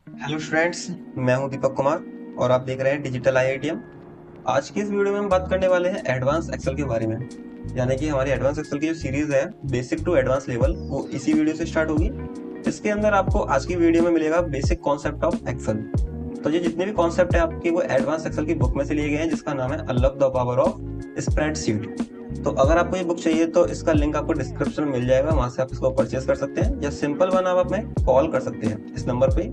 Hello students, मैं हूं दीपक कुमार और आप देख रहे हैं डिजिटल आईआईटीएम। आज की इस वीडियो में हम बात करने वाले हैं एडवांस एक्सेल के बारे में। यानी कि हमारी एडवांस एक्सेल की जो सीरीज है बेसिक टू एडवांस लेवल, वो इसी वीडियो से स्टार्ट होगी। इसके अंदर आपको आज की वीडियो में मिलेगा बेसिक कॉन्सेप्ट ऑफ एक्सेल। तो ये जितने भी कॉन्सेप्ट है आपके वो एडवांस एक्सेल की बुक में से लिए गए हैं, जिसका नाम है unlock the power of spreadsheet. तो अगर आपको ये बुक चाहिए तो इसका लिंक आपको डिस्क्रिप्शन में मिल जाएगा, वहां से आप इसको परचेज कर सकते हैं, या सिंपल वन आप हमें कॉल कर सकते हैं इस नंबर पे,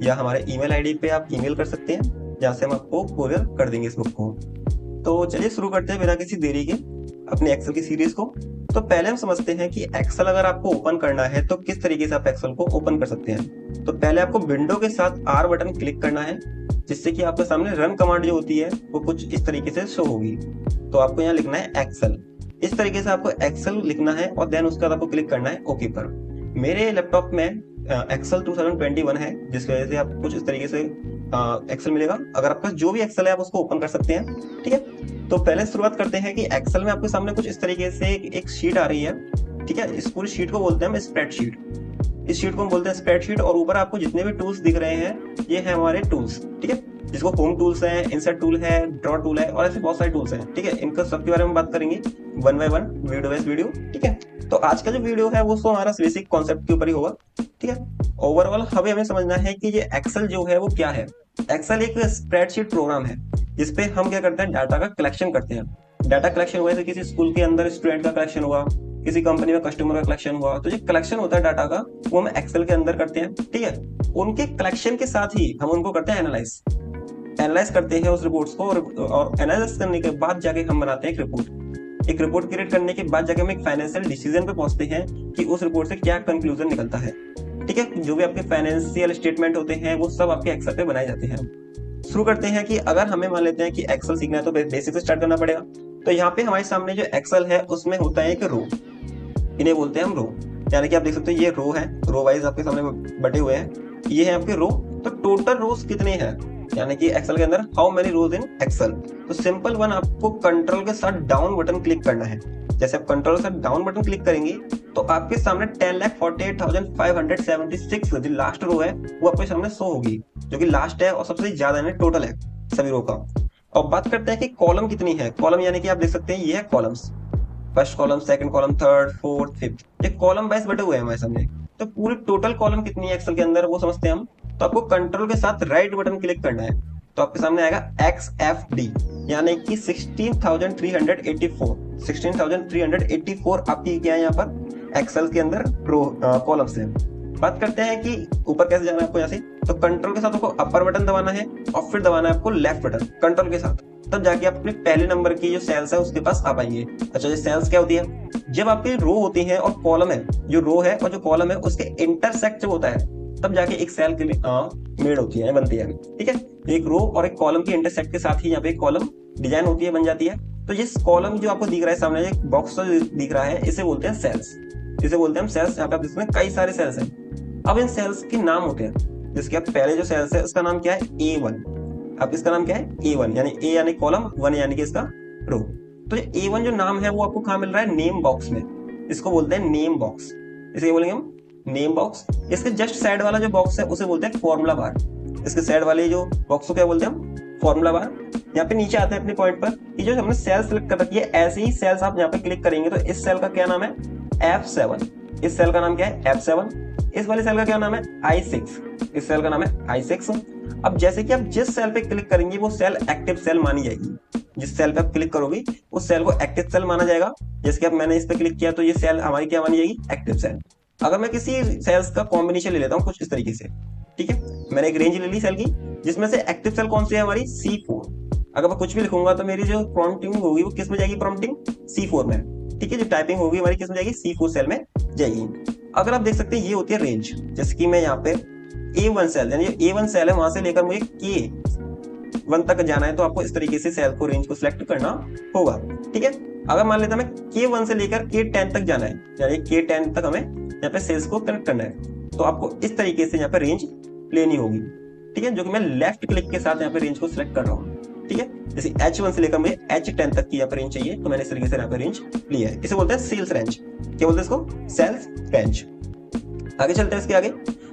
या हमारे ईमेल आईडी पे आप ईमेल कर सकते हैं, जहाँ से हम आपको कोरियर कर देंगे इस बुक को। तो चलिए शुरू करते हैं बिना किसी देरी के अपने एक्सेल की सीरीज को। तो पहले हम समझते हैं कि एक्सेल अगर आपको ओपन करना है तो किस तरीके से आप एक्सेल को ओपन कर सकते हैं। तो पहले आपको विंडो के साथ आर बटन क्लिक करना है, जिससे कि आपके सामने रन कमांड जो होती है वो कुछ इस तरीके से शो होगी। तो आपको यहाँ लिखना है एक्सेल, इस तरीके से आपको एक्सेल लिखना है और देन उसके बाद आपको क्लिक करना है ओके पर। मेरे लैपटॉप में एक्सेल 2021 है, जिसकी वजह से आपको कुछ इस तरीके से एक्सेल मिलेगा। अगर आपका जो भी एक्सेल है आप उसको ओपन कर सकते हैं, ठीक है। तो पहले शुरुआत करते हैं कि एक्सेल में आपके सामने कुछ इस तरीके से एक शीट आ रही है, ठीक है। इस पूरी शीट को बोलते हैं हम स्प्रेडशीट। इस शीट को हम बोलते हैं स्प्रेडशीट, और ऊपर आपको जितने भी टूल्स दिख रहे हैं ये है हमारे टूल्स, ठीक है। जिसको होम टूल्स है, इंसर्ट टूल है, ड्रॉ टूल है, और ऐसे बहुत सारे टूल्स हैं, ठीक है। इनका सबके बारे में बात करेंगे one by one, video wise video, ठीक है। तो आज का जो वीडियो है वो तो हमारा बेसिक कॉन्सेप्ट के ऊपर ही होगा, ठीक है। ओवरऑल हमें समझना है कि ये एक्सेल जो है वो क्या है। एक्सेल एक स्प्रेडशीट प्रोग्राम है, जिसपे हम क्या करते हैं, डाटा का कलेक्शन करते हैं। डाटा कलेक्शन हुआ जैसे किसी स्कूल के अंदर स्टूडेंट का कलेक्शन हुआ, किसी कंपनी में कस्टमर का कलेक्शन हुआ, तो जो कलेक्शन होता है डाटा का वो हम एक्सेल के अंदर करते हैं, ठीक है। उनके कलेक्शन के साथ ही हम उनको करते हैं एनालाइज। एनालाइज करते हैं उस रिपोर्ट्स को, और एनालाइज करने के बाद जाके हम बनाते हैं एक रिपोर्ट। एक रिपोर्ट क्रिएट करने के बाद जाके हम एक फाइनेंशियल डिसीजन पे पहुंचते हैं कि उस रिपोर्ट से क्या कंक्लूजन निकलता है, ठीक है। जो भी आपके फाइनेंशियल स्टेटमेंट होते हैं वो सब आपके एक्सेल पे बनाए जाते हैं। शुरू करते हैं कि अगर हमें मान लेते हैं कि एक्सेल सीखना है तो बेसिक से स्टार्ट करना पड़ेगा। तो यहाँ पे हमारे सामने जो एक्सेल है उसमें होता है एक रो, इन्हें बोलते हैं हम रो। यानी कि आप देख सकते हो ये रो है, रो वाइज आपके सामने बटे हुए हैं, ये है आपके रो। तो टोटल रोज कितने हैं, यानी कि एक्सेल के अंदर how many rows in Excel. तो सिंपल वन, आपको कंट्रोल के साथ डाउन बटन क्लिक करना है। जैसे आप कंट्रोल के साथ डाउन बटन क्लिक करेंगे तो आपके सामने 10,48,576 जो लास्ट रो है वो आपके सामने शो होगी, जो कि लास्ट है और सबसे ज्यादा टोटल है सभी रो का। और बात करते हैं कि कॉलम कितनी है। कॉलम यानी कि आप देख सकते हैं ये है columns, first column, second column, third, fourth, fifth, ये कॉलम वाइज बटे हुए हैं हमारे सामने। तो पूरी टोटल कॉलम कितनी है एक्सेल के अंदर वो समझते हैं हम। तो आपको कंट्रोल के साथ राइट बटन क्लिक करना है, तो आपके सामने आएगा XFD, यानी कि 16,384 16,384 आपकी क्या है यहाँ पर एक्सेल के अंदर रो कॉलम्स है। बात करते हैं कि ऊपर कैसे जाना है आपको। यहाँ से तो कंट्रोल के साथ आपको अपर बटन दबाना है और फिर दबाना है आपको लेफ्ट बटन कंट्रोल के साथ, तब जाके आप अपने पहले नंबर की जो सेल्स है उसके पास आ पाएंगे। अच्छा, ये सेल्स क्या होती है, जब आपकी रो होती है और कॉलम है, जो रो है और जो कॉलम है उसके इंटरसेक्ट जब होता है तब जाके एक सेल के लिए मेड होती है, बनती है, ठीक है। एक रो और एक कॉलम की इंटरसेक्ट के साथ ही यहाँ पे एक कॉलम डिजाइन होती है, बन जाती है। तो ये कॉलम जो आपको दिख रहा है सामने, एक बॉक्स दिख रहा है, इसे बोलते हैं सेल्स। इसे बोलते हैं हम सेल्स। यहाँ पे आप इसमें कई सारे सेल्स हैं। अब इन सेल्स के नाम होते हैं, जिसके आप पहले जो सेल्स है उसका नाम क्या है, A1। अब इसका नाम क्या है, A1, यानी A यानी कॉलम, 1 यानी कि इसका रो। तो ये A1 जो नाम है वो आपको कहाँ मिल रहा है, नेम बॉक्स में। इसको बोलते हैं नेम बॉक्स। इसे बोलेंगे हम नेम बॉक्स। इसके जस्ट साइड वाला जो बॉक्स है उसे बोलते हैं फॉर्मूला बार। इसके साइड वाले जो बॉक्स को क्या बोलते हैं हम, फॉर्मूला बार। यहाँ पे नीचे आते हैं अपने पॉइंट पर कि जो हमने सेल सेलेक्ट कर रखी है, ऐसे ही सेल्स आप यहाँ पे क्लिक करेंगे तो इस सेल का क्या नाम है, F7। इस सेल का नाम क्या है, F7। इस वाले सेल का क्या नाम है, I6। इस सेल का नाम है I6। अब जैसे कि आप जिस सेल पे क्लिक करेंगे वो सेल एक्टिव सेल मानी जाएगी। जिस सेल पे आप क्लिक करोगे उस सेल को एक्टिव सेल माना जाएगा। जैसे कि अब मैंने इस पे क्लिक किया तो ये सेल हमारी क्या मानी जाएगी, एक्टिव सेल। अगर मैं किसी सेल्स का कॉम्बिनेशन ले लेता हूँ कुछ इस तरीके से, ठीक है, मैंने एक रेंज ले ली सेल की, जिसमें से एक्टिव सेल कौन सी है हमारी, C4। अगर मैं कुछ भी लिखूंगा तो मेरी जो प्रॉम्प्टिंग होगी वो किस में जाएगी, प्रॉम्प्टिंग C4 में, ठीक है। जो टाइपिंग होगी हमारी किस में जाएगी, C4 सेल में जाएगी। अगर आप देख सकते हैं ये होती है रेंज। जैसे कि मैं यहाँ पे A1 सेल, यानी A1 सेल है, वहां से लेकर मुझे K1 तक जाना है, तो आपको इस तरीके से सेल को, रेंज को सिलेक्ट करना होगा, ठीक है। अगर मान लेते हैं K1 से लेकर K10 तक जाना है, यानी K10 तक हमें यहाँ पे सेल्स को कनेक्ट करना है, तो आपको इस तरीके से यहाँ पे रेंज लेनी होगी, ठीक है। जो कि मैं लेफ्ट क्लिक के साथ यहाँ पे रेंज को सिलेक्ट कर रहा हूँ, ठीक है। जैसे H1 से लेकर मुझे H10 तक की यहाँ पे रेंज चाहिए, तो मैंने इस तरीके से यहाँ पे रेंज लिया है। इसे बोलते हैं सेल्स रेंज। क्या बोलते हैं इसको, सेल्स रेंज। आगे चलते हैं इसके आगे।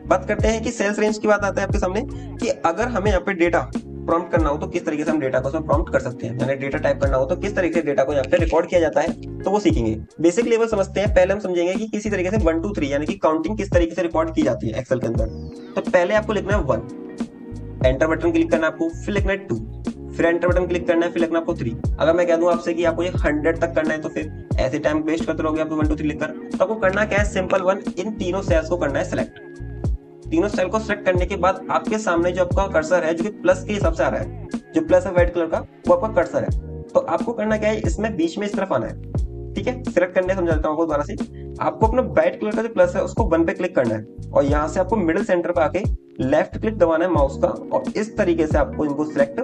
बात करते हैं कि सेल्स रेंज की बात आता है आपके सामने कि अगर हमें यहाँ पे डेटा प्रॉम्प्ट करना हो तो किस तरीके से हम डेटा को उसमें प्रॉम्प्ट कर सकते हैं, यानी डेटा टाइप करना हो तो किस तरीके से डेटा को यहाँ पे रिकॉर्ड किया जाता है, तो वो सीखेंगे। बेसिक लेवल समझते हैं। पहले हम समझेंगे कि किसी तरीके से 1 2 3 यानी कि काउंटिंग किस तरीके से रिकॉर्ड की जाती है एक्सेल के अंदर। तो पहले आपको लिखना है 1, एंटर बटन क्लिक करना है आपको, फिर लिखना है 2, फिर एंटर बटन क्लिक करना है, फिर लिखना आपको 3। अगर मैं कह दूं आपसे कि आपको ये 100 तक करना है तो फिर ऐसे टाइम वेस्ट करते रहोगे आप 1 2 3 लिखकर। तो आपको करना क्या है, सिंपल 1, इन तीनों सेल्स को करना है सिलेक्ट। तीनों सेल को सिलेक्ट करने के बाद आपके सामने जो आपका कर्सर है, जो कि प्लस के हिसाब से आ रहा है, जो प्लस है व्हाइट कलर का, वो आपका कर्सर है। तो आपको करना क्या है, इसमें बीच में इस तरफ आना है। ठीक है, सिलेक्ट करने समझाता हूँ आपको दोबारा से। आपको अपना व्हाइट कलर का जो प्लस है उसको 1 पे क्लिक करना है और यहाँ से आपको मिडिल सेंटर पे आके लेफ्ट क्लिक दबाना है माउस का और इस तरीके से आपको इनको सिलेक्ट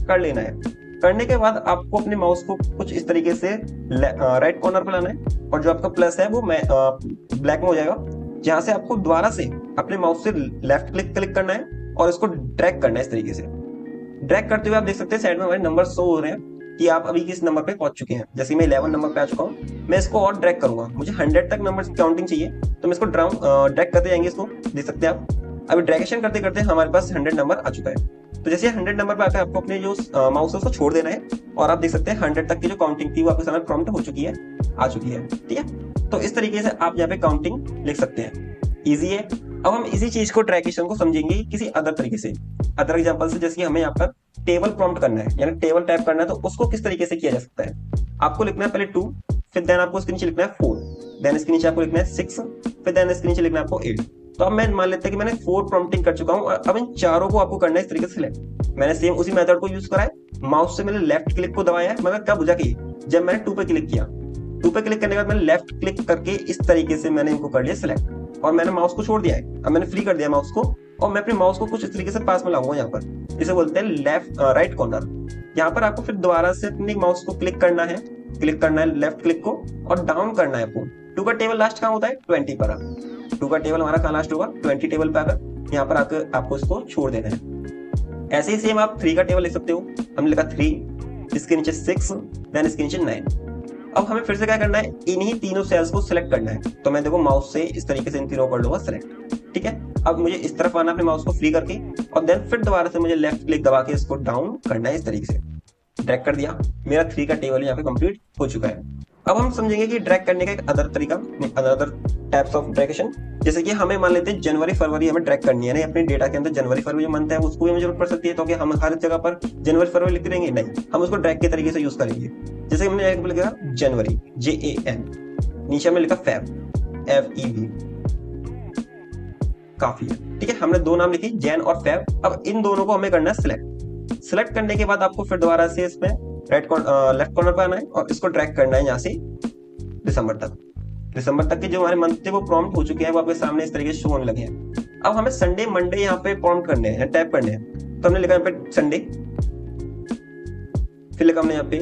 कर लेना है। करने के बाद आपको अपने माउस को कुछ इस तरीके से राइट कॉर्नर पे लाना है और जो आपका प्लस है वो ब्लैक में हो जाएगा, जहां से आपको दोबारा से अपने माउस से लेफ्ट क्लिक करना है और इसको ड्रैग करना है। इस तरीके से ड्रैग करते हुए आप देख सकते हैं साइड में हमारे नंबर शो हो रहे हैं कि आप अभी किस नंबर पे पहुंच चुके हैं। जैसे मैं 11 नंबर पे आ चुका हूँ, मैं इसको और ड्रैग करूंगा, मुझे 100 तक नंबर की काउंटिंग चाहिए, तो मैं इसको ड्रैग करते जाएंगे। इसको देख सकते हैं आप, अभी ड्रैगेशन करते करते हमारे पास 100 नंबर आ चुका है। तो जैसे 100 नंबर पे आकर आपको अपने जो माउस है उसको छोड़ देना है और आप देख सकते हैं 100 तक की जो काउंटिंग थी वो आपके सामने प्रॉम्प्ट हो चुकी है, आ चुकी है। ठीक है, तो इस तरीके से आप यहाँ पे काउंटिंग लिख सकते हैं। इजी है। अब हम इसी चीज को ट्रैकेशन को समझेंगे किसी अदर तरीके से, अदर एग्जांपल से। जैसे हमें यहाँ पर टेबल प्रॉम्प्ट करना है, यानी टेबल टाइप करना है, तो उसको किस तरीके से किया जा सकता है। आपको लिखना है पहले 2, फिर देन आपको इसके नीचे लिखना है 4, देन इसके नीचे आपको लिखना है 6, फिर देन इसके नीचे लिखना है आपको 8। तो अब मैं मान लेते हैं कि मैंने 4 प्रॉम्प्टिंग कर चुका हूँ और अब इन चारों को आपको करना है इस तरीके से सिलेक्ट। मैंने सेम उसी मेथड को यूज करा है, माउस से मैंने लेफ्ट क्लिक को दबाया है, मगर कब जाके जब मैंने 2 पे क्लिक किया। 2 पे क्लिक करने के बाद मैंने लेफ्ट क्लिक करके इस तरीके से मैंने इनको कर लिया सिलेक्ट और मैंने माउस को छोड़ दिया है। अब मैंने फ्री कर दिया माउस को और मैं अपने माउस को कुछ इस तरीके से पास में लाऊंगा यहाँ पर, इसे बोलते हैं लेफ्ट राइट कॉर्नर। यहाँ पर आपको फिर दोबारा से अपने माउस को क्लिक करना है लेफ्ट क्लिक को और डाउन करना है आपको। 2 का टेबल लास्ट कहाँ होता है, 20 पर। 2 का टेबल हमारा कहाँ लास्ट होगा, 20 टेबल पे आकर यहाँ पर आकर आपको इसको छोड़ देना है। ऐसे ही सेम आप 3 का टेबल लिख सकते हो। हमने लिखा 3, इसके नीचे 6, देन इसके नीचे 9। अब हमें फिर से क्या करना है, इन्हीं तीनों सेल्स को सिलेक्ट करना है। तो मैं देखो माउस से इस तरीके से इन तीनों कर लूंगा सिलेक्ट। ठीक है, अब मुझे इस तरफ आना अपने माउस को फ्री करके और देन फिर दोबारा से मुझे लेफ्ट क्लिक दबा के इसको डाउन करना है। इस तरीके से ड्रैग कर दिया, मेरा 3 का टेबल यहाँ पे कंप्लीट हो चुका है। अब हम समझेंगे कि ड्रैग करने का एक अदर तरीका, अदर टाइप्स ऑफ ड्रैगेशन। जैसे कि हमें मान लेते हैं जनवरी फरवरी हमें ट्रैक करनी है, अपने डेटा के अंदर जनवरी फरवरी जो मंथ है उसको भी हमें जरूरत पड़ सकती है। तो कि हम हर जगह पर जनवरी फरवरी लिखते रहेंगे, नहीं, हम उसको ड्रैग के तरीके से यूज करेंगे। जैसे हमने एग्जांपल लिखा जनवरी JAN, नीचे हमने लिखा फेब FEB, काफी है। ठीक है, हमने 2 नाम लिखे जैन और फेब। अब इन दोनों को हमें करना है सिलेक्ट। सिलेक्ट करने के बाद आपको फिर दोबारा से इसमें लेफ्ट कॉर्नर पे आना है और इसको ड्रैग करना है यहाँ से दिसंबर तक। दिसंबर तक के जो हमारे मंथ थे वो प्रॉम्प्ट हो चुके हैं, वो आपके सामने इस तरीके से शो होने लगे हैं। अब हमें संडे मंडे यहाँ पे प्रॉम्प्ट करने हैं, टाइप करने हैं। तो हमने लिखा यहाँ पे संडे, फिर लिखा हमने यहाँ पे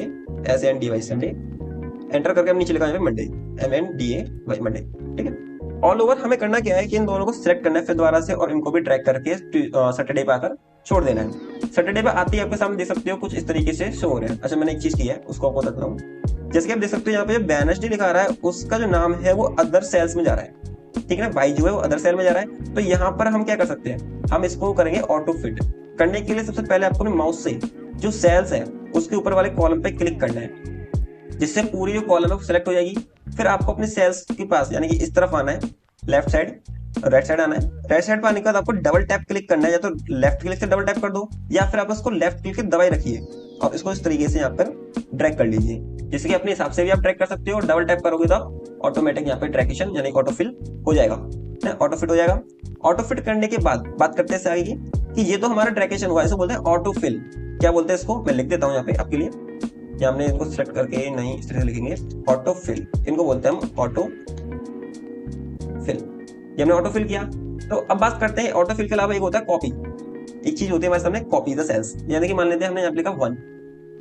SNDY संडे, एंटर करके हमने नीचे लिखा यहाँ पे मंडे MNDAY मंडे। ठीक है, ऑल ओवर हमें करना क्या है कि इन दोनों को सिलेक्ट करना है फिर दोबारा से और इनको भी ड्रैग करके सैटरडे पे आकर छोड़ देना है। सैटरडे पे आते ही आपके सामने देख सकते हो कुछ इस तरीके से शो हो रहे हैं। अच्छा, मैंने एक चीज की है उसको आपको बताता हूँ। जैसे कि आप देख सकते हो यहाँ पे जो वेडनेसडे लिखा रहा है उसका जो नाम है वो अदर सेल्स में जा रहा है। ठीक है ना, वाई जो है वो अदर सेल में जा रहा है। तो यहाँ पर हम क्या कर सकते हैं, हम इसको करेंगे ऑटो फिट। करने के लिए सबसे पहले आपको अपने माउस से जो सेल्स है उसके ऊपर वाले कॉलम पे क्लिक करना है, जिससे पूरी जो कॉलम है वो सिलेक्ट हो जाएगी। फिर आपको अपने सेल्स के पास यानी कि इस तरफ आना है, लेफ्ट साइड राइट साइड आना है। राइट साइड पर आने के बाद आपको डबल टैप क्लिक करना है, या तो लेफ्ट क्लिक से डबल टैप कर दो या फिर आप इसको लेफ्ट क्लिक से दबाए रखिए और इसको इस तरीके से यहाँ पर ड्रैग कर लीजिए। जैसे कि अपने हिसाब से भी आप ड्रैग कर सकते हो। डबल टैप करोगे तो ऑटोमेटिक यहाँ पे ड्रैगेशन यानी ऑटो फिल हो जाएगा, ऑटो फिट हो जाएगा। ऑटो फिट करने के बाद बात करते हैं आगे कि ये तो हमारा ड्रैगेशन हुआ, इसे बोलते हैं ऑटो फिल। क्या बोलते हैं इसको, मैं लिख देता हूँ यहाँ पे आपके लिए। या हमने इनको सिलेक्ट करके नहीं इस तरह से लिखेंगे, ऑटो फिल, इनको बोलते हैं हम ऑटो फिल। ये हमने ऑटो फिल किया। तो अब बात करते हैं ऑटो फिल के अलावा एक होता है कॉपी। एक चीज होती है हमारे सामने कॉपी द सेल्स, यानी कि मान लेते हैं हमने यहाँ पे लिखा 1,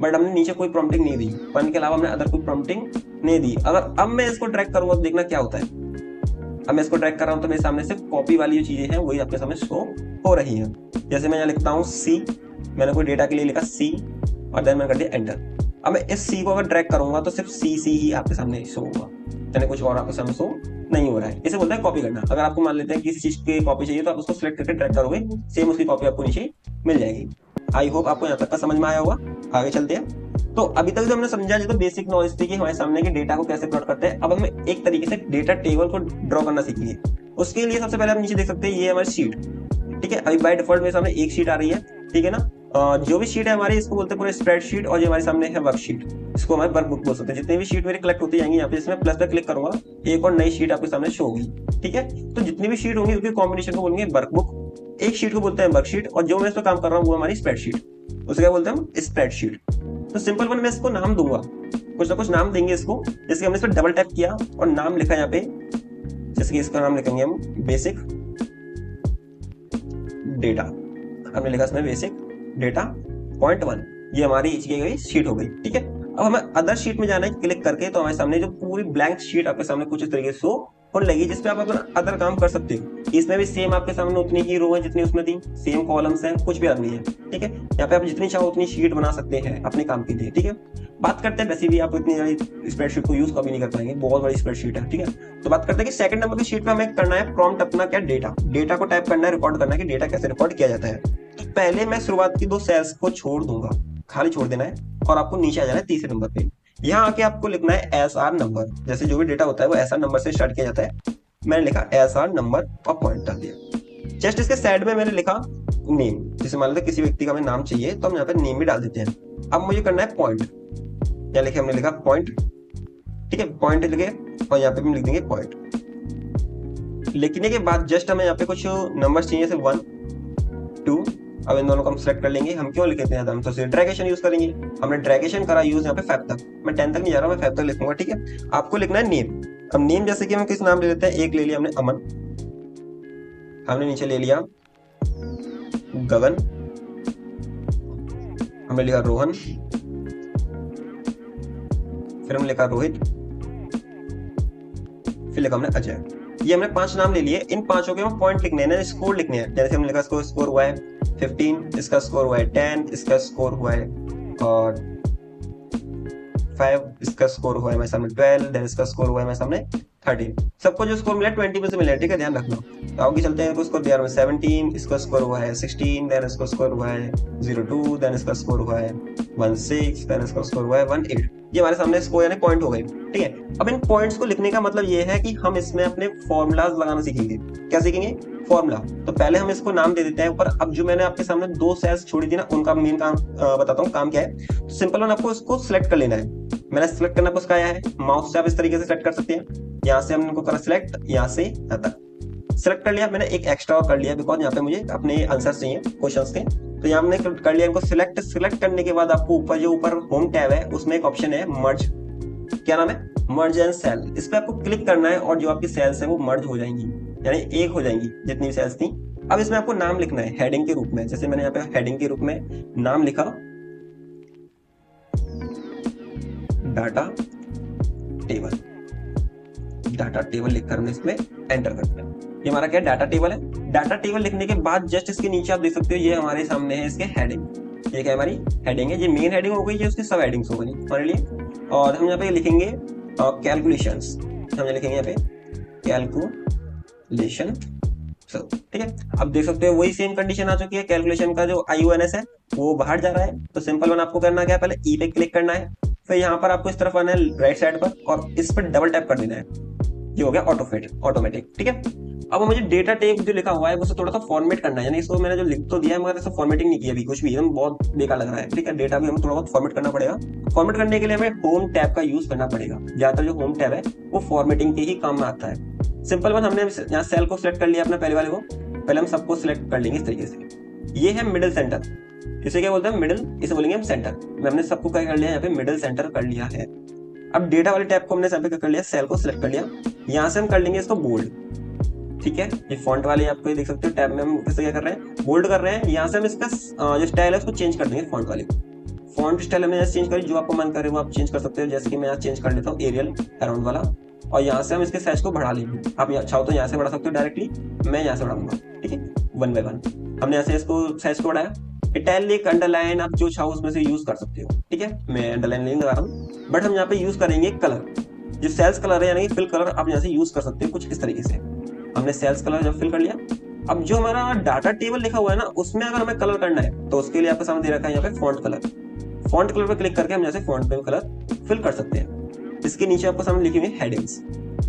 बट हमने नीचे कोई प्रॉम्प्टिंग नहीं दी, 1 के अलावा हमने अदर कोई प्रॉम्प्टिंग नहीं दी। अगर अब मैं इसको ड्रैग करूंगा तो देखना क्या होता है। अब मैं इसको ड्रैग कर रहा हूँ तो मेरे सामने से कॉपी वाली जो चीजें हैं वही आपके सामने शो हो रही हैं। जैसे मैं यहाँ लिखता हूँ C, मैंने कोई डेटा के लिए लिखा C और देन मैंने कर दिया एंटर। अब मैं इस C को अगर ड्रैग करूंगा तो सिर्फ C ही आपके सामने शो होगा, यानी कुछ और आपके सामने शो नहीं हो रहा है, इसे बोलते हैं कॉपी करना। अगर आपको मान लेते हैं किसी चीज की कॉपी चाहिए तो आप उसको सिलेक्ट करके ड्रैग करोगे, सेम उसकी कॉपी आपको नीचे मिल जाएगी। आई होप आपको यहाँ तक का समझ में आया होगा। आगे चलते हैं। तो अभी तक जो हमने समझा, जो बेसिक नॉलेज थी कि हमारे सामने के डेटा को कैसे प्लॉट करते हैं, अब हमें एक तरीके से डेटा टेबल को ड्रॉ करना सीखेंगे। उसके लिए सबसे पहले हम नीचे देख सकते हैं, ये हमारी शीट, ठीक है। अभी बाय डिफॉल्ट मेरे सामने एक शीट आ रही है, ठीक है ना। जो भी शीट है हमारी, इसको बोलते हैं पूरे स्प्रेडशीट, और ये हमारे सामने है वर्कशीट, इसको हमारे वर्कबुक बोल सकते हैं। जितनी भी शीट मेरी कलेक्ट होती जाएंगी, यहाँ पे इसमें प्लस पे क्लिक करूंगा, एक और नई शीट आपके सामने शो होगी, ठीक है। तो जितनी भी शीट होंगी उसके कॉम्बिनेशन को बोलेंगे वर्कबुक, एक शीट को बोलते हैं वर्कशीट, और जो मैं इस पर काम कर रहा हूँ वो हमारी स्प्रेडशीट, उसे क्या बोलते हैं हम, स्प्रेडशीट। तो सिंपल वन मैं इसको नाम दूंगा, कुछ ना कुछ नाम देंगे इसको। जैसे हमने इस पर डबल टैप किया और नाम लिखा यहाँ पे, जैसे कि इसका नाम लिखेंगे हम बेसिक डेटा, हमने लिखा इसमें बेसिक डेटा पॉइंट 1, ये हमारी की गई शीट हो गई, ठीक है। अब हमें अदर शीट में जाना है, क्लिक करके तो हमारे सामने जो पूरी ब्लैंक शीट आपके सामने कुछ इस तरीके से शो होने लगी, जिसपे आप अपना अदर काम कर सकते हो। इसमें भी सेम आपके सामने उतनी ही रो है जितनी उसमें थी, सेम कॉलम्स हैं, कुछ भी अलग नहीं है, ठीक है। यहाँ पे आप जितनी चाहो उतनी शीट बना सकते हैं अपने काम के लिए, ठीक है। बात करते हैं, वैसे भी आप इतनी बड़ी स्प्रेडशीट को यूज कभी नहीं कर पाएंगे, बहुत बड़ी स्प्रेडशीट है, ठीक है। तो बात करते हैं कि सेकंड नंबर की शीट पे हमें करना है प्रॉम्प्ट अपना, क्या डेटा को टाइप करना है, रिकॉर्ड करना है कि डेटा कैसे रिकॉर्ड किया जाता है। तो पहले मैं शुरुआत की 2 सेल्स को छोड़ दूंगा, खाली छोड़ देना है, और आपको नीचे आ जाना है तीसरे नंबर पे। यहाँ आके आपको लिखना है SR नंबर, जैसे जो भी डेटा होता है वो SR नंबर से स्टार्ट किया जाता है। मैंने लिखा SR नंबर और पॉइंट डाल दिया। जस्ट इसके साइड में मैंने लिखा नेम, जैसे मान लेते किसी व्यक्ति का हमें नाम चाहिए तो हम यहाँ पे नेम भी डाल देते हैं। अब मुझे करना है पॉइंट, यहाँ लिखे हमने लिखा पॉइंट, ठीक है, पॉइंट लिखे, और यहाँ पे हम लिख देंगे पॉइंट। लिखने के बाद जस्ट हमें यहाँ पे कुछ नंबर चाहिए, जैसे 1 2। अब इन दोनों को हम सेलेक्ट कर लेंगे। हम क्यों लिखते हैं, हम तो ड्रैगेशन यूज करेंगे। हमने ड्रैगेशन करा यूज यहाँ पे 5 तक, मैं 10 तक नहीं जा रहा, मैं 5 तक लिखूंगा, ठीक है। आपको लिखना है नेम। अब नेम जैसे कि हम किस नाम ले लेते हैं, एक ले लिया हमने अमन, हमने नीचे ले लिया गगन, हमने लिखा रोहन, फिर हमने लिखा रोहित, फिर लिखा हमने अजय। ये हमने 5 नाम ले लिए। इन 5 के हम पॉइंट लिखने हैं, स्कोर लिखने हैं। जैसे हमने लिखा इसको स्कोर हुआ है 15, इसका स्कोर हुआ है 10, इसका स्कोर हुआ है और 5, इसका स्कोर हुआ है मेरे सामने 12, देन इसका स्कोर हुआ है मेरे सामने 13। सबको जो स्कोर मिला है 20 में से मिला है, ठीक है, ध्यान रखना। तो आगे चलते हैं, स्कोर दिया है 17, इसका स्कोर हुआ है 16, देन इसका स्कोर हुआ है 02, देन इसका स्कोर हुआ है 16, देन इसका स्कोर हुआ है 18। ये हमारे सामने स्कोर यानी पॉइंट हो गए, ठीक है। अब इन पॉइंट्स को लिखने का मतलब ये है कि हम इसमें अपने फॉर्मूलाज लगाना सीखेंगे। क्या सीखेंगे, फॉर्मूला। तो पहले हम इसको नाम दे देते हैं ऊपर। अब जो मैंने आपके सामने 2 सेल्स छोड़ी थी ना, उनका मेन काम बताता हूँ काम क्या है। तो सिंपल वन, आपको इसको सिलेक्ट कर लेना है। मैंने सिलेक्ट करना उसका आया है, माउस से आप इस तरीके से सेलेक्ट कर सकते हैं। यहाँ से हमने इनको करा सिलेक्ट, यहाँ से यहाँ तक सिलेक्ट कर लिया। मैंने एक एक्स्ट्रा और कर लिया, बिकॉज यहाँ पे मुझे अपने आंसर चाहिए क्वेश्चंस के। तो यहाँ हमने कर लिया इनको सिलेक्ट। सिलेक्ट करने के बाद आपको ऊपर जो ऊपर होम टैब है उसमें एक ऑप्शन है मर्ज, क्या नाम है, मर्ज एंड सेल। इस पे आपको क्लिक करना है और जो आपकी सेल्स है वो मर्ज हो जाएंगी, यानी एक हो जाएंगी जितनी भी सेल्स थी। अब इसमें आपको नाम लिखना है हेडिंग के रूप में। जैसे मैंने यहाँ पे हेडिंग के रूप में नाम लिखा डाटा टेबल। डाटा टेबल लिखकर हमने इसमें एंटर कर दिया। ये हमारा क्या डाटा टेबल है। डाटा टेबल लिखने के बाद जस्ट इसके नीचे आप देख सकते हो, ये हमारे सामने है इसके हेडिंग। ये क्या हमारी हेडिंग है, ये मेन हेडिंग हो गई, ये उसकी सब हेडिंग्स हो गई हमारे लिए। और हम यहाँ पे लिखेंगे कैलकुलेशंस, हम लिखेंगे यहाँ पे कैलकुलेशन, ठीक है। अब देख सकते हो वही सेम कंडीशन आ चुकी है। कैलकुलेशन का जो IONS है वो बाहर जा रहा है। तो सिंपल वन आपको करना क्या है, पहले ई पे क्लिक करना है, फिर यहाँ पर आपको इस तरफ आना है राइट साइड पर और इस पर डबल टैप कर देना है। ये हो गया ऑटोमेटिक, ठीक है। अब मुझे डेटा टाइप जो लिखा हुआ है उसे थोड़ा सा फॉर्मेट करना है, यानी इसको मैंने जो लिख तो दिया है मगर इसको फॉर्मेटिंग नहीं किया अभी कुछ भी, एकदम बहुत बेकार लग रहा है, ठीक है। डेटा भी हमें थोड़ा बहुत फॉर्मेट करना पड़ेगा। फॉर्मेट करने के लिए हमें होम टैब का यूज करना पड़ेगा। ज्यादातर जो होम टैब है वो फॉर्मेटिंग के ही काम में आता है। सिंपल वन, हमने यहाँ सेल को सिलेक्ट कर लिया अपना पहले वाले को, पहले हम सबको सिलेक्ट कर लेंगे इस तरीके से। ये है मिडिल सेंटर, इसे क्या बोलते हैं मिडिल, इसे बोलेंगे हम सेंटर। हमने सबको क्या कर लिया, यहाँ पे मिडिल सेंटर कर लिया है। अब डेटा वाले टैब को हमने यहाँ पे कर लिया, सेल को सिलेक्ट कर लिया। यहाँ से हम कर लेंगे इसको बोल्ड, ठीक है। ये फॉन्ट वाले आपको देख सकते हो टैब में हम कैसे क्या कर रहे हैं, बोल्ड कर रहे हैं। यहाँ से हम इसका जो स्टाइल है उसको चेंज कर देंगे फॉन्ट वाले को। फॉन्ट स्टाइल हमने चेंज करी, जो आपको मन करे वो आप चेंज कर सकते हो। जैसे कि मैं यहाँ चेंज कर लेता हूँ एरियल अराउंड वाला, और यहाँ से हम इसके साइज को बढ़ा लेंगे। आप चाहो तो यहाँ से बढ़ा सकते हो डायरेक्टली, मैं यहाँ से बढ़ाऊंगा, ठीक है। 1 by 1 हमने यहाँ से इसको साइज को बढ़ाया। इटैलिक अंडरलाइन आप जो चाहो उसमें से यूज कर सकते हो, ठीक है। मैं अंडरलाइन नहीं लगा रहा हूँ, बट हम यहाँ पे यूज करेंगे कलर। जो सेल्स कलर है यानी कि फिल कलर आप यहाँ से यूज कर सकते हो कुछ इस तरीके से। हमने सेल्स कलर जब फिल कर लिया, अब जो हमारा डाटा टेबल लिखा हुआ है ना उसमें अगर हमें कलर करना है तो उसके लिए आपके सामने दे रखा है यहाँ पे फॉन्ट कलर। फॉन्ट कलर पर क्लिक करके हम यहाँ से फॉन्ट पे कलर फिल कर सकते हैं। इसके नीचे आपको सामने लिखी हुई हेडिंग्स,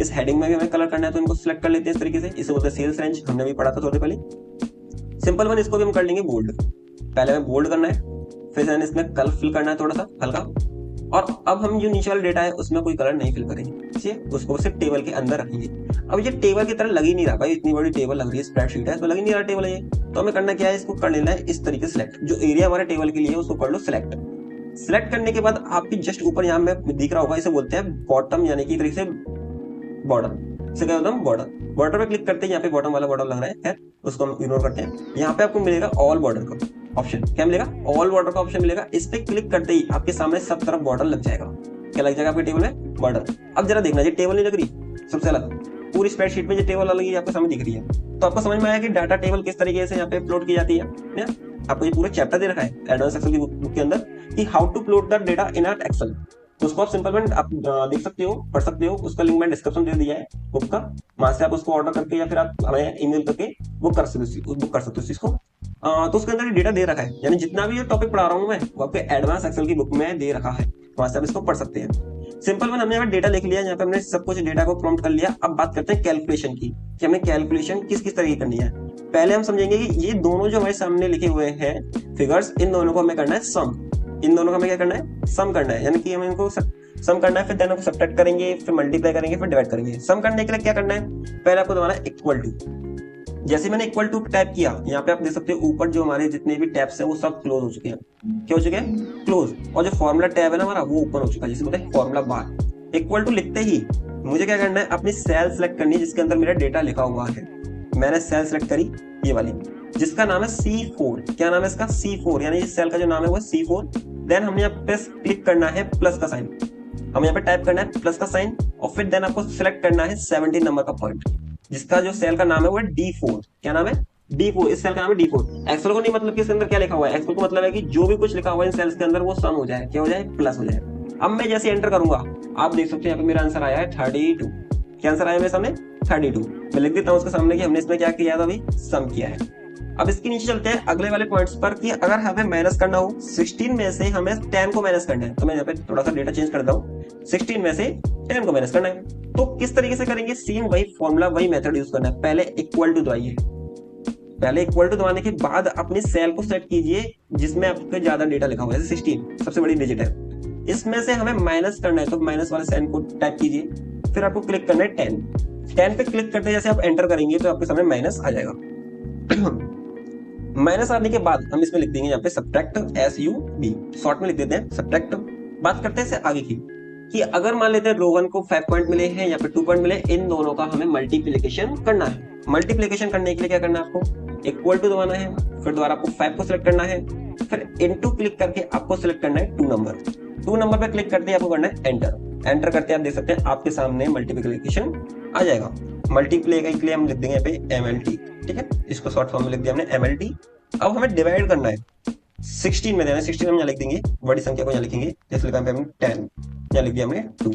इस हेडिंग में भी हमें कलर करना है तो इनको सिलेक्ट कर लेते हैं इस तरीके से। इसे बोलते हैं सेल्स रेंज, हमने भी पढ़ा था थोड़ी पहले। सिंपल वन, इसको भी हम कर लेंगे बोल्ड। पहले हमें बोल्ड करना है, फिर हमें इसमें कलर फिल करना है थोड़ा सा हल्का, और अब हम जो नीचे वाला डेटा है उसमें कोई कलर नहीं फिल करेंगे, ठीक है, उसको सिर्फ टेबल के अंदर रखेंगे। अब ये टेबल की तरह लग ही नहीं रहा भाई, इतनी बड़ी टेबल लग रही है, स्प्रेडशीट है तो लग ही नहीं रहा टेबल है ये। तो हमें करना क्या है, इसको कर लेना है इस तरीके से सिलेक्ट। जो एरिया हमारे टेबल के लिए है उसको कर लो सिलेक्ट। सिलेक्ट करने के बाद आपकी जस्ट ऊपर यहाँ में दिख रहा होगा, इसे बोलते हैं बॉटम, यानी कि तरीके से बॉर्डर। इसे क्या होता है बॉर्डर। बॉर्डर पे क्लिक करते हैं, यहाँ पे बॉटम वाला बॉर्डर लग रहा है, खैर उसको हम इग्नोर करते हैं। यहाँ पे आपको मिलेगा ऑल बॉर्डर का ऑप्शन, क्या मिलेगा, ऑल बॉर्डर का ऑप्शन मिलेगा। इस पे क्लिक करते ही आपके सामने सब तरफ बॉर्डर लग जाएगा। क्या लग जाएगा आपके टेबल में, बॉर्डर। अब जरा देखना, ये टेबल नहीं लग रही सबसे अलग, पूरी स्प्रेडशीट में जो टेबल अलग ही आपके सामने दिख रही है। तो आपको समझ में आया कि डाटा टेबल किस तरीके से यहाँ पे अपलोड की जाती है। आपको ये पूरा चैप्टर दे रखा है एडवांस एक्सेल की बुक के अंदर कि how to upload the data in Excel. तो उसको आप सिंपल आप देख सकते हो, पढ़ सकते हो, उसका लिंक मैंने डिस्क्रिप्शन दे दिया है बुक का, वहां से आप उसको ऑर्डर करके या फिर आप हमें ईमेल करके बुक कर सकते हो इस चीज को। तो उसके अंदर डेटा दे रखा है, यानी जितना भी ये टॉपिक पढ़ा रहा हूँ मैं वो आपके एडवांस एक्सेल की बुक में दे रखा है, वहां से आप इसको पढ़ सकते हैं। सिंपल वन, हमने यहाँ डेटा लिख लिया, यहाँ पे हमने सब कुछ डेटा को प्रॉम्प्ट कर लिया। अब बात करते हैं कैलकुलेशन की, कि हमें कैलकुलेशन किस किस तरह की करनी है। पहले हम समझेंगे कि ये दोनों जो हमारे सामने लिखे हुए हैं फिगर्स, इन दोनों को हमें करना है सम। इन दोनों का हमें क्या करना है, सम करना है, यानी कि हमें इनको सम करना है, फिर देन सब्ट्रैक्ट करेंगे, फिर मल्टीप्लाई करेंगे, फिर डिवाइड करेंगे। सम करने के लिए क्या करना है, पहले आपको दबाना है इक्वल टू। जैसे मैंने इक्वल टू टाइप किया, यहाँ पे आप देख सकते हो ऊपर जो हमारे जितने भी टैब्स हैं वो सब क्लोज हो चुके हैं। क्या हो चुके हैं, क्लोज। और जो फॉर्मूला टैब है ना हमारा वो ओपन हो चुका है, जिसे बोलते हैं फॉर्मूला बार। इक्वल टू लिखते ही मुझे क्या करना है, अपनी सेल सेलेक्ट करनी है जिसके अंदर मेरा डेटा लिखा हुआ है। मैंने सेल सेलेक्ट करी, ये वाली, जिसका नाम है C4। क्या नाम है इसका, C4, यानी इस सेल का जो नाम है वो है C4। देन हमने यहाँ पे क्लिक करना है प्लस का साइन, हमें यहाँ पे टाइप करना है प्लस का साइन, और फिर देन आपको सिलेक्ट करना है 17 नंबर का पॉइंट, जिसका जो सेल का नाम है वो है D4। क्या नाम है, D4। इस सेल का नाम है D4। एक्सेल को नहीं मतलब कि इसके अंदर क्या लिखा हुआ है, एक्सेल को मतलब है कि जो भी कुछ लिखा हुआ है इन सेल्स के अंदर वो सम हो जाए, क्या हो जाए, प्लस हो जाए। अब मैं जैसे एंटर करूंगा आप देख सकते हैं यहाँ पे मेरा आंसर आया है 32। क्या आंसर आया मेरे सामने, 32। मैं लिख देता हूँ उसके सामने कि हमने इसमें क्या किया था, अभी सम किया है। अब इसके नीचे चलते हैं अगले वाले पॉइंट्स पर कि अगर हमें माइनस करना हो 16 में से हमें 10 को माइनस करना है, तो मैं यहाँ पे थोड़ा सा डेटा चेंज करता हूँ, 16 में से 10 को माइनस करना है। तो किस तरीके से करेंगे, सेम वही फॉर्मूला वही मेथड यूज करना है। पहले इक्वल टू दबाइए, पहले इक्वल टू दबाने के बाद अपनी सेल को सेट कीजिए जिसमें आपके ज्यादा डेटा लिखा हुआ है, जैसे 16 सबसे बड़ी डिजिट है, इसमें से हमें माइनस करना है, तो माइनस वाले साइन को टाइप कीजिए, फिर आपको क्लिक करना है 10 पे क्लिक करते जैसे आप एंटर करेंगे तो आपके सामने माइनस आ जाएगा। माइनस आने के बाद हम इसमें लिख देंगे यहाँ पे सब्ट्रैक्ट, SUB, शॉर्ट में लिख देते हैं सब्ट्रैक्ट। बात करते हैं आगे की कि अगर मान लेते हैं रो 1 को 5 पॉइंट मिले हैं या फिर 2 पॉइंट मिले, इन दोनों का हमें मल्टीप्लिकेशन करना है। मल्टीप्लिकेशन करने के लिए क्या करना है, आपको इक्वल टू दबाना है, फिर दोबारा आपको 5 को सिलेक्ट करना है, फिर इनटू क्लिक करके आपको सिलेक्ट करना है 2 नंबर। 2 नंबर पे क्लिक करते आपको करना है एंटर। एंटर करते आप देख सकते हैं आपके सामने मल्टीप्लिकेशन आ जाएगा। मल्टीप्लाई के लिए हम लिख देंगे यहाँ पे MLT, ठीक है, इसको शॉर्ट फॉर्म में लिख दिया हमने MLT। अब हमें डिवाइड करना है 16 में देना है, 16 हम यहाँ लिख देंगे, बड़ी संख्या को यहाँ लिखेंगे, जैसे लिखा है हमने 10, यहाँ लिख दिया हमने 2,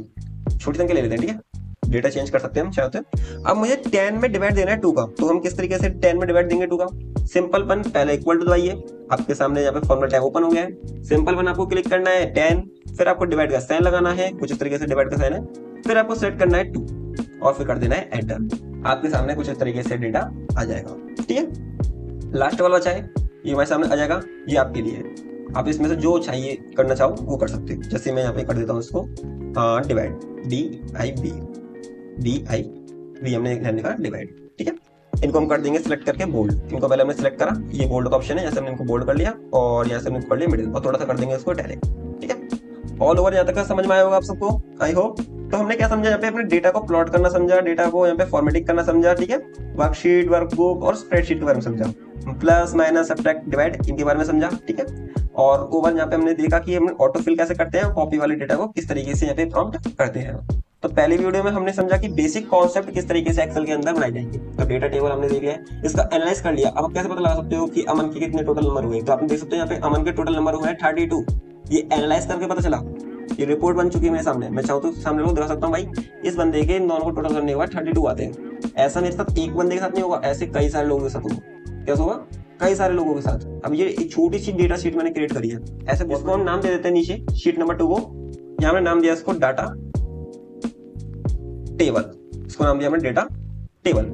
छोटी संख्या ले लेते हैं, ठीक है, डेटा चेंज कर सकते हैं हम चाहे तो। अब मुझे 10 में डिवाइड देना है 2 का, तो हम किस तरीके से 10 में डिवाइड देंगे 2 का, सिंपल वन, पहले इक्वल टू दबाइए, आपके सामने यहाँ पे फॉर्मूला टैब ओपन हो गया है। सिंपल वन आपको क्लिक करना है 10, फिर आपको डिवाइड का साइन लगाना है, कुछ इस तरीके से डिवाइड का साइन है, फिर आपको सेट करना है 2 और फिर कर देना है एंटर। आपके सामने कुछ इस तरीके से डेटा आ जाएगा, ठीक है। लास्ट वाला बचा है, ये हमारे सामने आ जाएगा, ये आपके लिए है, आप इसमें से जो चाहिए करना चाहो वो कर सकते हो। जैसे मैं यहाँ पे कर देता हूँ इसको डिवाइड, DIV हमने लिखा डिवाइड, ठीक है। इनको हम कर देंगे सिलेक्ट करके बोल्ड। इनको पहले हमने सिलेक्ट करा, ये बोल्ड का ऑप्शन है, जैसे हमने इनको बोल्ड कर लिया और यहाँ से हमने कर लिया मिडिल, और थोड़ा सा कर देंगे इसको इटैलिक, ठीक है। ऑल ओवर यहाँ तक का समझ में आया होगा आप सबको, आई होप। तो हमने क्या समझा, यहाँ पे अपने डेटा को प्लॉट करना समझा, डेटा को यहाँ पे फॉर्मेटिंग करना समझा, ठीक है, वर्कशीट, वर्कबुक और स्प्रेडशीट के बारे में समझा, प्लस माइनस सब्ट्रैक्ट डिवाइड इनके बारे में समझा, ठीक है। और ओवर यहाँ पे हमने देखा कि हम ऑटोफिल कैसे करते हैं, कॉपी वाले डेटा को किस तरीके से यहाँ पे प्रॉम्प्ट करते हैं। तो पहली वीडियो में हमने समझा कि बेसिक कॉन्सेप्ट किस तरीके से एक्सेल के अंदर बनाए जाएंगे। तो डेटा टेबल हमने देख लिया, इसका एनालाइज कर लिया। अब आप कैसे पता लगा सकते हो कि अमन के कितने टोटल नंबर हुए, तो आपने देख सकते हो यहाँ पे अमन के टोटल नंबर हुए 32, ये एनालाइज करके पता चला। ये रिपोर्ट बन चुकी है मेरे सामने। मैं चाहूँ तो सामने लोग दिखा सकता हूँ भाई इस बंदे के दोनों को टोटल करने के बाद 32 आते हैं। ऐसा मेरे साथ एक बंदे के साथ नहीं होगा, ऐसे कई सारे लोगों के साथ होगा। कैसे होगा? कई सारे लोगों के साथ। अब ये एक छोटी सी डेटा शीट मैंने क्रिएट करी है। ऐसे इसको हम नाम दे देते हैं नीचे शीट नंबर 2 को। यहाँ मैंने नाम दिया इसको डाटा टेबल। इसको नाम दिया मैंने डेटा टेबल।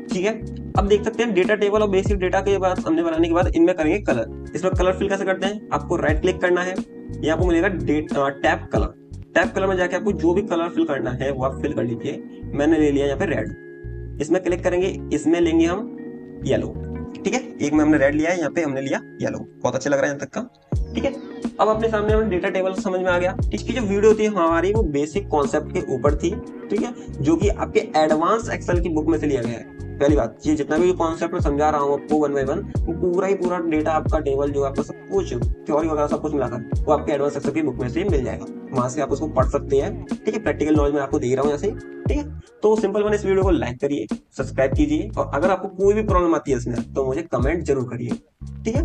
ठीक है, अब देख सकते हैं डेटा टेबल और बेसिक डेटा के बाद हमने बनाने के बाद इनमें करेंगे कलर। इसमें कलर फिल कैसे करते हैं? आपको राइट क्लिक करना है, यहाँ आपको मिलेगा टैब कलर। टैब कलर में जाके आपको जो भी कलर फिल करना है वो आप फिल कर लीजिए। मैंने ले लिया यहाँ पे रेड। इसमें क्लिक करेंगे, इसमें लेंगे हम येलो। ठीक है, एक में हमने रेड लिया है, यहाँ पे हमने लिया येलो। बहुत अच्छा लग रहा है यहाँ तक का। ठीक है, अब अपने सामने हमें डेटा टेबल समझ में आ गया। इसकी जो वीडियो थी हमारी वो बेसिक कॉन्सेप्ट के ऊपर थी। ठीक है, जो कि आपके एडवांस एक्सेल की बुक में से लिया गया है। पहली बात, ये जितना भी कॉन्सेप्ट मैं समझा रहा हूँ आपको 1 बाय 1, वो पूरा ही पूरा डेटा आपका टेबल जो आपका सब कुछ थ्योरी वगैरह सब कुछ मिलाकर वो आपके एडवांस एक्सेल की बुक में से मिल जाएगा। वहां से आप उसको पढ़ सकते हैं। ठीक है, प्रैक्टिकल नॉलेज में आपको दे रहा हूँ ऐसे। ठीक है, तो सिंपल वन, इस वीडियो को लाइक करिए, सब्सक्राइब कीजिए, और अगर आपको कोई भी प्रॉब्लम आती है इसमें तो मुझे कमेंट जरूर करिए। ठीक है।